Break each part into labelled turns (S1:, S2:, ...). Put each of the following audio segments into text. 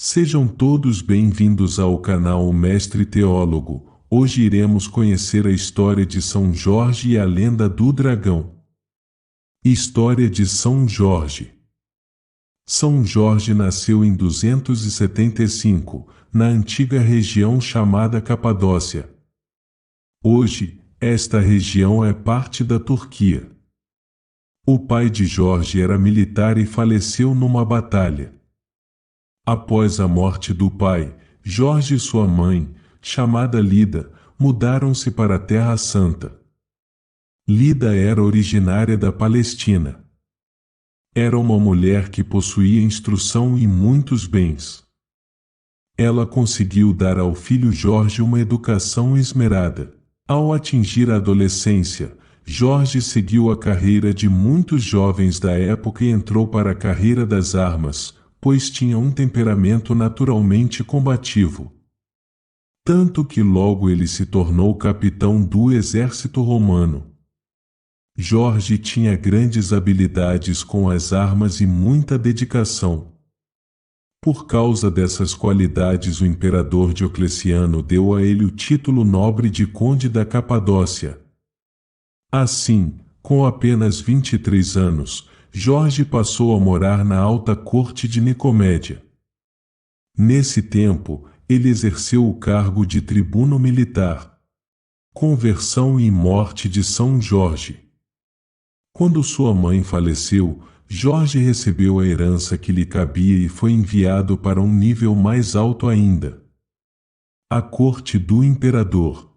S1: Sejam todos bem-vindos ao canal O Mestre Teólogo. Hoje iremos conhecer a história de São Jorge e a lenda do dragão. História de São Jorge. São Jorge nasceu em 275, na antiga região chamada Capadócia. Hoje, esta região é parte da Turquia. O pai de Jorge era militar e faleceu numa batalha. Após a morte do pai, Jorge e sua mãe, chamada Lida, mudaram-se para a Terra Santa. Lida era originária da Palestina. Era uma mulher que possuía instrução e muitos bens. Ela conseguiu dar ao filho Jorge uma educação esmerada. Ao atingir a adolescência, Jorge seguiu a carreira de muitos jovens da época e entrou para a carreira das armas, pois tinha um temperamento naturalmente combativo. Tanto que logo ele se tornou capitão do exército romano. Jorge tinha grandes habilidades com as armas e muita dedicação. Por causa dessas qualidades, o imperador Diocleciano deu a ele o título nobre de Conde da Capadócia. Assim, com apenas 23 anos, Jorge passou a morar na alta corte de Nicomédia. Nesse tempo, ele exerceu o cargo de tribuno militar. Conversão e morte de São Jorge. Quando sua mãe faleceu, Jorge recebeu a herança que lhe cabia e foi enviado para um nível mais alto ainda. A corte do imperador.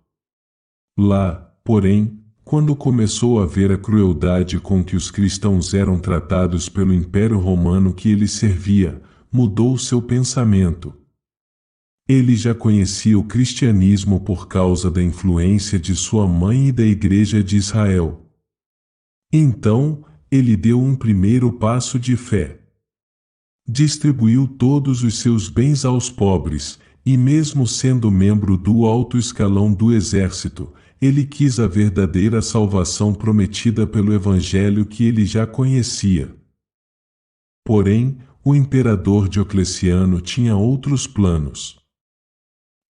S1: Lá, porém, quando começou a ver a crueldade com que os cristãos eram tratados pelo Império Romano que ele servia, mudou seu pensamento. Ele já conhecia o cristianismo por causa da influência de sua mãe e da Igreja de Israel. Então, ele deu um primeiro passo de fé. Distribuiu todos os seus bens aos pobres, e mesmo sendo membro do alto escalão do exército, ele quis a verdadeira salvação prometida pelo Evangelho que ele já conhecia. Porém, o imperador Diocleciano tinha outros planos.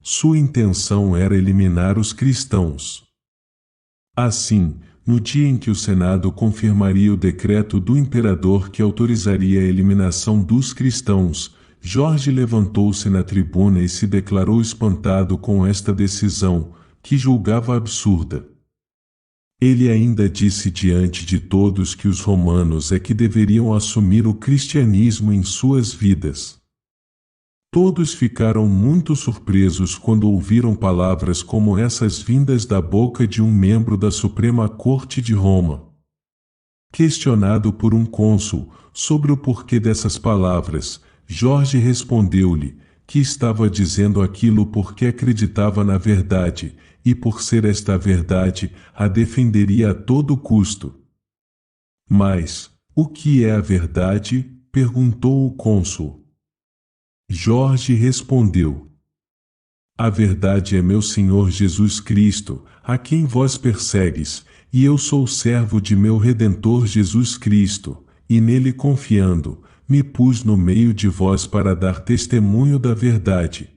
S1: Sua intenção era eliminar os cristãos. Assim, no dia em que o Senado confirmaria o decreto do imperador que autorizaria a eliminação dos cristãos, Jorge levantou-se na tribuna e se declarou espantado com esta decisão, que julgava absurda. Ele ainda disse diante de todos que os romanos é que deveriam assumir o cristianismo em suas vidas. Todos ficaram muito surpresos quando ouviram palavras como essas vindas da boca de um membro da Suprema Corte de Roma. Questionado por um cônsul sobre o porquê dessas palavras, Jorge respondeu-lhe que estava dizendo aquilo porque acreditava na verdade, e por ser esta a verdade, a defenderia a todo custo. Mas, o que é a verdade? Perguntou o cônsul. Jorge respondeu: a verdade é meu Senhor Jesus Cristo, a quem vós persegues, e eu sou servo de meu Redentor Jesus Cristo, e nele confiando, me pus no meio de vós para dar testemunho da verdade.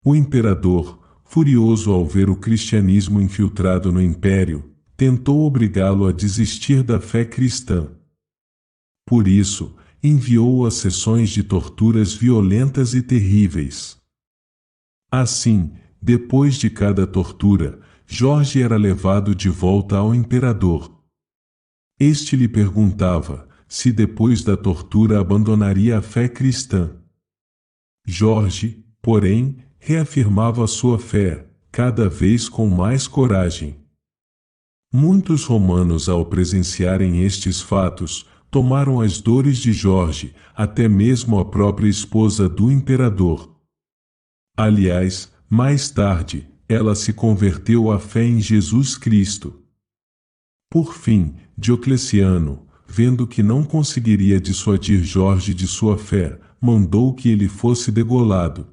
S1: O imperador, furioso ao ver o cristianismo infiltrado no império, tentou obrigá-lo a desistir da fé cristã. Por isso, enviou-o a sessões de torturas violentas e terríveis. Assim, depois de cada tortura, Jorge era levado de volta ao imperador. Este lhe perguntava se depois da tortura abandonaria a fé cristã. Jorge, porém, reafirmava sua fé, cada vez com mais coragem. Muitos romanos, ao presenciarem estes fatos, tomaram as dores de Jorge, até mesmo a própria esposa do imperador. Aliás, mais tarde, ela se converteu à fé em Jesus Cristo. Por fim, Diocleciano, vendo que não conseguiria dissuadir Jorge de sua fé, mandou que ele fosse degolado.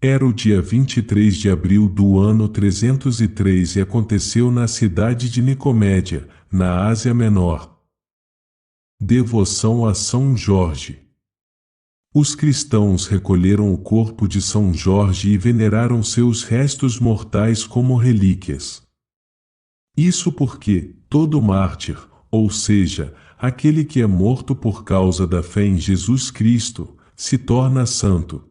S1: Era o dia 23 de abril do ano 303 e aconteceu na cidade de Nicomédia, na Ásia Menor. Devoção a São Jorge. Os cristãos recolheram o corpo de São Jorge e veneraram seus restos mortais como relíquias. Isso porque todo mártir, ou seja, aquele que é morto por causa da fé em Jesus Cristo, se torna santo.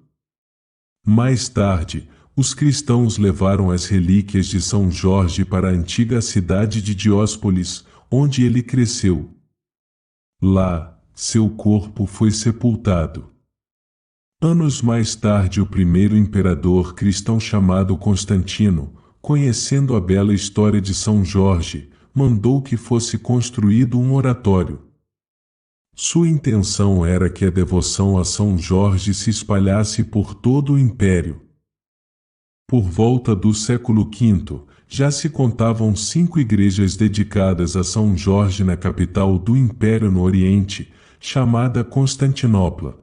S1: Mais tarde, os cristãos levaram as relíquias de São Jorge para a antiga cidade de Dióspolis, onde ele cresceu. Lá, seu corpo foi sepultado. Anos mais tarde, o primeiro imperador cristão chamado Constantino, conhecendo a bela história de São Jorge, mandou que fosse construído um oratório. Sua intenção era que a devoção a São Jorge se espalhasse por todo o império. Por volta do século V, já se contavam 5 igrejas dedicadas a São Jorge na capital do Império no Oriente, chamada Constantinopla.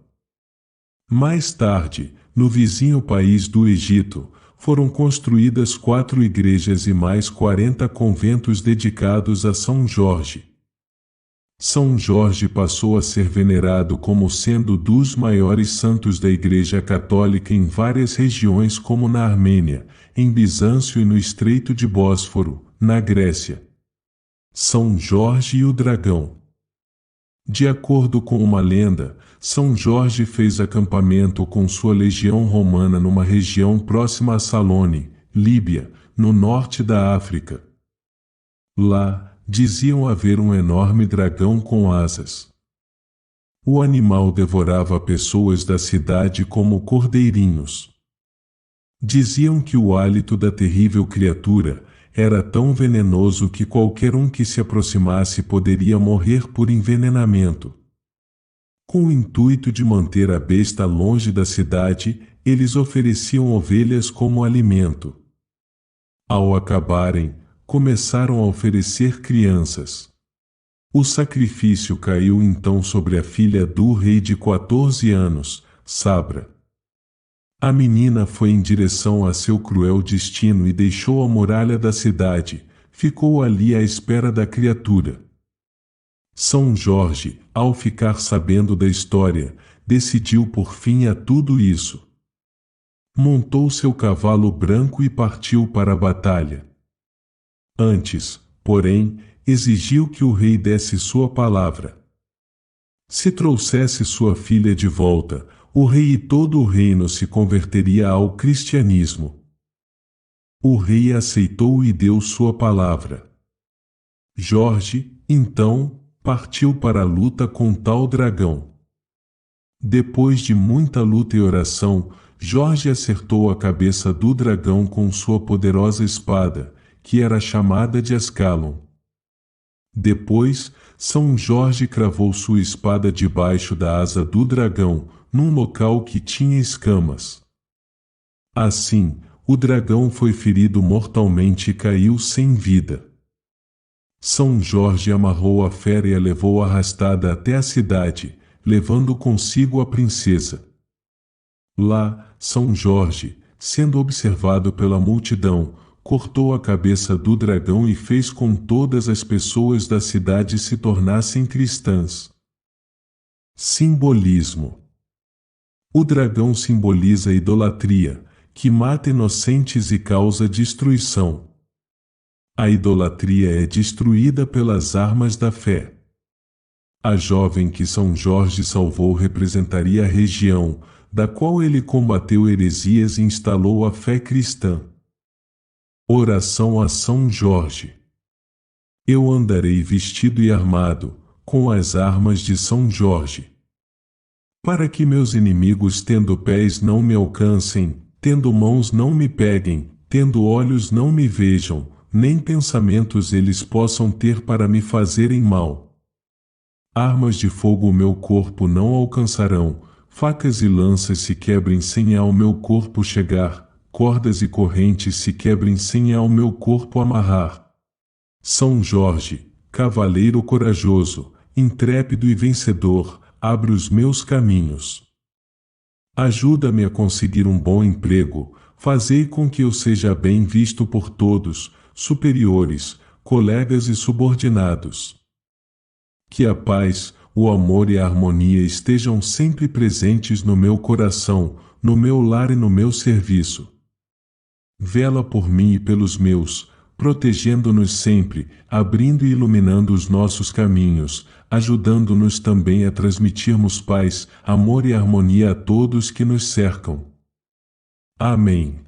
S1: Mais tarde, no vizinho país do Egito, foram construídas 4 igrejas e mais 40 conventos dedicados a São Jorge. São Jorge passou a ser venerado como sendo dos maiores santos da Igreja Católica em várias regiões como na Armênia, em Bizâncio e no Estreito de Bósforo, na Grécia. São Jorge e o Dragão. De acordo com uma lenda, São Jorge fez acampamento com sua legião romana numa região próxima a Salone, Líbia, no norte da África. Lá, diziam haver um enorme dragão com asas. O animal devorava pessoas da cidade como cordeirinhos. Diziam que o hálito da terrível criatura era tão venenoso que qualquer um que se aproximasse poderia morrer por envenenamento. Com o intuito de manter a besta longe da cidade, eles ofereciam ovelhas como alimento. Ao acabarem, começaram a oferecer crianças. O sacrifício caiu então sobre a filha do rei de 14 anos, Sabra. A menina foi em direção a seu cruel destino e deixou a muralha da cidade, ficou ali à espera da criatura. São Jorge, ao ficar sabendo da história, decidiu por fim a tudo isso. Montou seu cavalo branco e partiu para a batalha. Antes, porém, exigiu que o rei desse sua palavra. Se trouxesse sua filha de volta, o rei e todo o reino se converteria ao cristianismo. O rei aceitou e deu sua palavra. Jorge, então, partiu para a luta com tal dragão. Depois de muita luta e oração, Jorge acertou a cabeça do dragão com sua poderosa espada, que era chamada de Ascalon. Depois, São Jorge cravou sua espada debaixo da asa do dragão, num local que tinha escamas. Assim, o dragão foi ferido mortalmente e caiu sem vida. São Jorge amarrou a fera e a levou arrastada até a cidade, levando consigo a princesa. Lá, São Jorge, sendo observado pela multidão, cortou a cabeça do dragão e fez com que todas as pessoas da cidade se tornassem cristãs. Simbolismo. O dragão simboliza a idolatria, que mata inocentes e causa destruição. A idolatria é destruída pelas armas da fé. A jovem que São Jorge salvou representaria a região, da qual ele combateu heresias e instalou a fé cristã. Oração a São Jorge. Eu andarei vestido e armado, com as armas de São Jorge. Para que meus inimigos tendo pés não me alcancem, tendo mãos não me peguem, tendo olhos não me vejam, nem pensamentos eles possam ter para me fazerem mal. Armas de fogo o meu corpo não alcançarão, facas e lanças se quebrem sem ao meu corpo chegar, cordas e correntes se quebrem sem ao meu corpo amarrar. São Jorge, cavaleiro corajoso, intrépido e vencedor, abre os meus caminhos. Ajuda-me a conseguir um bom emprego, fazei com que eu seja bem visto por todos, superiores, colegas e subordinados. Que a paz, o amor e a harmonia estejam sempre presentes no meu coração, no meu lar e no meu serviço. Vela por mim e pelos meus, protegendo-nos sempre, abrindo e iluminando os nossos caminhos, ajudando-nos também a transmitirmos paz, amor e harmonia a todos que nos cercam. Amém.